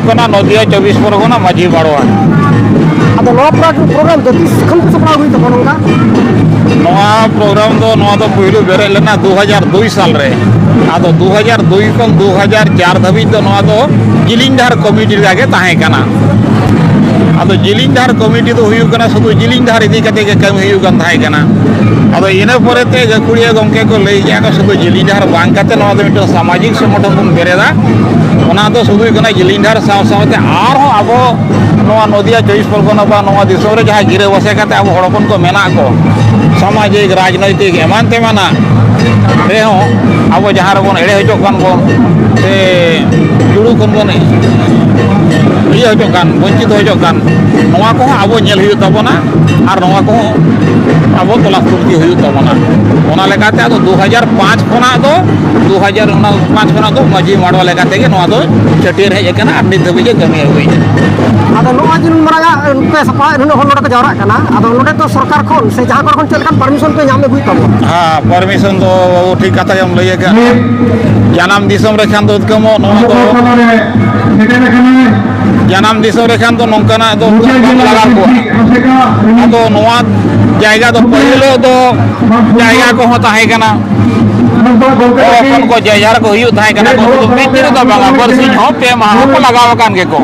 नदिया 24 परगना माझी बाड़वा प्रोग्राम तो तीस खन सपड़ा हुई तो बनूंगा प्रोग्राम तो पहलू बेरे लेना 2002 साल रे आदो 2002 खन 2004 धाबी तो जिलिंग डाहर कमिटी आगे ताहे कना आदो जिलिंग डाहर कमिटी तो हुई कना शुधु जिलिंग डाहर इदी कते के काम हुई कन ताहे कना आदो इना परेते गकुड़िया गमके को लई गया शुधु जिलिंग डाहर बांग कते नवा दो मिटो सामाजिक संगठन बन बेरेदा ओना दो शुधु कना जिलिंग डाहर साव सावते आर हो आबो नवा नदिया 24 परगना बा नवा दिसोम रे जहां गिरे बसे कते अब हड़पन को मेना को सामाजिक राजनैतिक एमान तेमाना रे हो अब जहां रे बन एड़े हजो कान बन से जुड़ू कन बन ये हजो कान वंचित हजो कान नवा को अब नेल हुई तबना और नवा को अब तलाश तुर्ती हुई तबना ओना लेकाते आदो 2005 खना दो 2005 खना दो माजी माडवा लेकाते के नवा दो चटियर है एकना अपनी दबी जे कमी हुई आदो नवा जिन मराया पे सपा नुन होन नोडे जावरा कना आदो नोडे तो सरकार खन से जहां कर खन चलकान परमिशन पे नामे हुई तब हां परमिशन तो ठीक कथा हम लइए के जानम दिसम रे खान दो कमो नवा तो जानम दिसम रे खान तो नंकाना तो लगा को आदो नवा जायगा तो पहले तो जायगा को होता है कना अपन को जयजार को हुई थाय कना को तो बीच रे तो बागा बरसी हो पे मा को लगाव कान के को